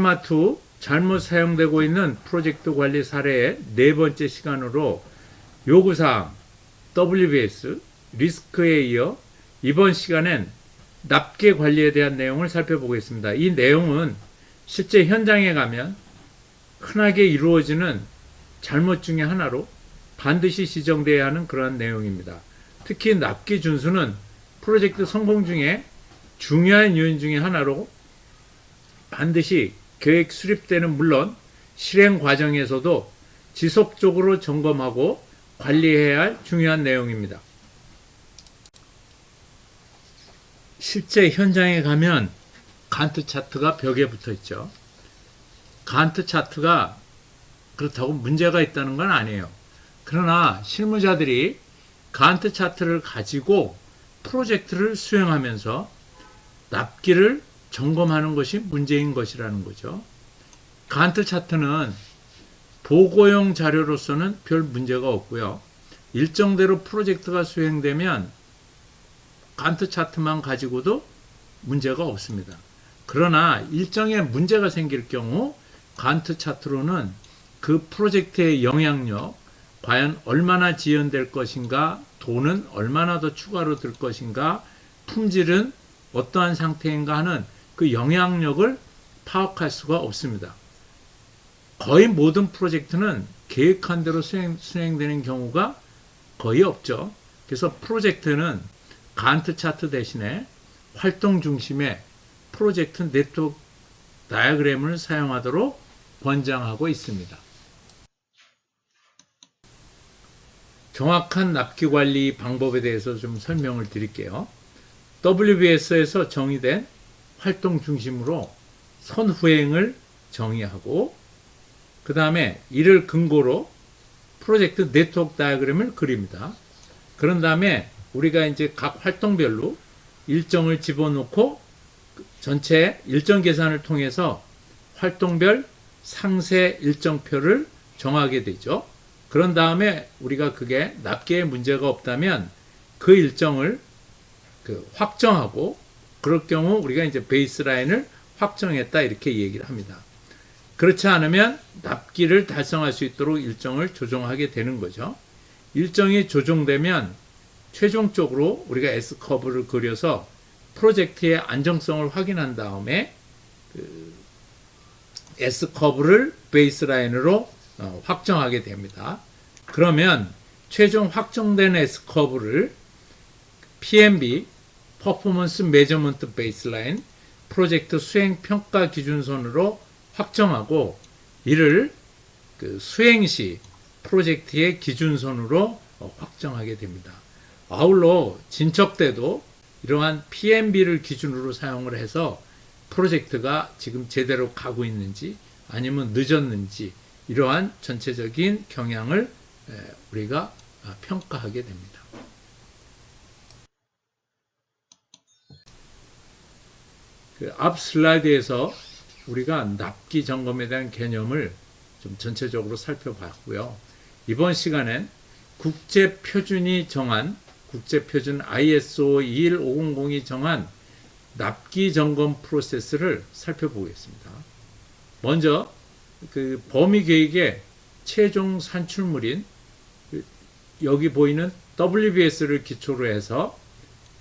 테마2 잘못 사용되고 있는 프로젝트 관리 사례의 네 번째 시간으로 요구사항, WBS, 리스크에 이어 이번 시간엔 납기 관리에 대한 내용을 살펴보겠습니다. 이 내용은 실제 현장에 가면 흔하게 이루어지는 잘못 중에 하나로 반드시 지정되어야 하는 그러한 내용입니다. 특히 납기 준수는 프로젝트 성공 중에 중요한 요인 중에 하나로 반드시 계획 수립 때는 물론 실행 과정에서도 지속적으로 점검하고 관리해야 할 중요한 내용입니다. 실제 현장에 가면 간트 차트가 벽에 붙어 있죠. 간트 차트가 그렇다고 문제가 있다는 건 아니에요. 그러나 실무자들이 간트 차트를 가지고 프로젝트를 수행하면서 납기를 점검하는 것이 문제인 것이라는 거죠. 간트 차트는 보고용 자료로서는 별 문제가 없고요. 일정대로 프로젝트가 수행되면 간트 차트만 가지고도 문제가 없습니다. 그러나 일정에 문제가 생길 경우 간트 차트로는 그 프로젝트의 영향력, 과연 얼마나 지연될 것인가, 돈은 얼마나 더 추가로 들 것인가, 품질은 어떠한 상태인가 하는 그 영향력을 파악할 수가 없습니다. 거의 모든 프로젝트는 계획한 대로 수행되는 경우가 거의 없죠. 그래서 프로젝트는 간트 차트 대신에 활동 중심의 프로젝트 네트워크 다이어그램을 사용하도록 권장하고 있습니다. 정확한 납기 관리 방법에 대해서 좀 설명을 드릴게요. WBS에서 정의된 활동 중심으로 선후행을 정의하고 그 다음에 이를 근거로 프로젝트 네트워크 다이어그램을 그립니다. 그런 다음에 우리가 이제 각 활동별로 일정을 집어넣고 전체 일정 계산을 통해서 활동별 상세 일정표를 정하게 되죠. 그런 다음에 우리가 그게 납기에 문제가 없다면 그 일정을 확정하고 그럴 경우 우리가 이제 베이스라인을 확정했다 이렇게 얘기를 합니다. 그렇지 않으면 납기를 달성할 수 있도록 일정을 조정하게 되는 거죠. 일정이 조정되면 최종적으로 우리가 S커브를 그려서 프로젝트의 안정성을 확인한 다음에 S커브를 베이스라인으로 확정하게 됩니다. 그러면 최종 확정된 S커브를 PMB, 퍼포먼스 메저먼트 베이스라인, 프로젝트 수행 평가 기준선으로 확정하고 이를 수행 시 프로젝트의 기준선으로 확정하게 됩니다. 아울러 진척 때도 이러한 PMB를 기준으로 사용을 해서 프로젝트가 지금 제대로 가고 있는지 아니면 늦었는지 이러한 전체적인 경향을 우리가 평가하게 됩니다. 앞 슬라이드에서 우리가 납기 점검에 대한 개념을 좀 전체적으로 살펴봤고요. 이번 시간엔 국제표준이 정한 국제표준 ISO 21500이 정한 납기 점검 프로세스를 살펴보겠습니다. 먼저 그 범위 계획의 최종 산출물인 여기 보이는 WBS를 기초로 해서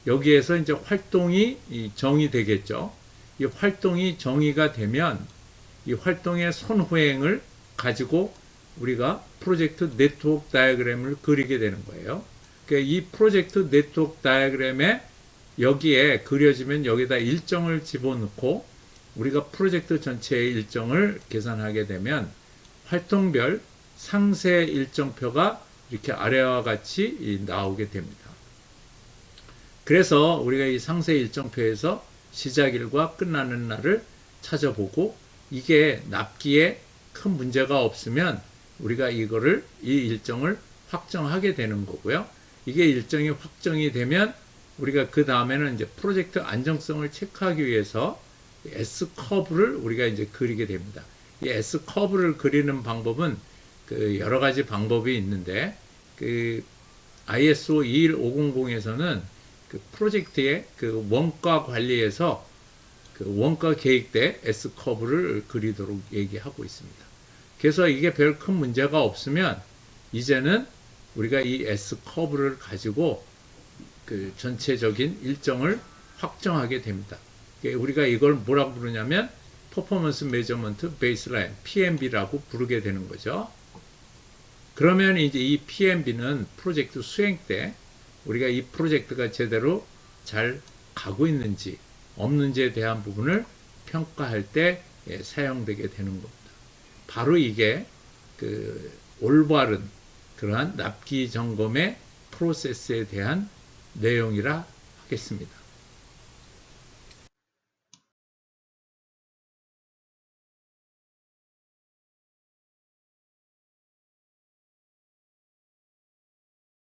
여기에서 이제 활동이 정의되겠죠. 이 활동이 정의가 되면 이 활동의 선후행을 가지고 우리가 프로젝트 네트워크 다이어그램을 그리게 되는 거예요. 그러니까 이 프로젝트 네트워크 다이어그램에 여기에 그려지면 여기다 일정을 집어넣고 우리가 프로젝트 전체의 일정을 계산하게 되면 활동별 상세 일정표가 이렇게 아래와 같이 나오게 됩니다. 그래서 우리가 이 상세 일정표에서 시작일과 끝나는 날을 찾아보고 이게 납기에 큰 문제가 없으면 우리가 이 일정을 확정하게 되는 거고요. 이게 일정이 확정이 되면 우리가 그 다음에는 이제 프로젝트 안정성을 체크하기 위해서 S커브를 우리가 이제 그리게 됩니다. 이 S커브를 그리는 방법은 여러 가지 방법이 있는데 ISO 21500에서는 프로젝트의 원가 관리에서 그 원가 계획대 S 커브를 그리도록 얘기하고 있습니다. 그래서 이게 별 큰 문제가 없으면 이제는 우리가 이 S 커브를 가지고 그 전체적인 일정을 확정하게 됩니다. 우리가 이걸 뭐라고 부르냐면 퍼포먼스 메저먼트 베이스라인 PMB라고 부르게 되는 거죠. 그러면 이제 이 PMB는 프로젝트 수행 때 우리가 이 프로젝트가 제대로 잘 가고 있는지 없는지에 대한 부분을 평가할 때 사용되게 되는 겁니다. 바로 이게 그 올바른 그러한 납기 점검의 프로세스에 대한 내용이라 하겠습니다.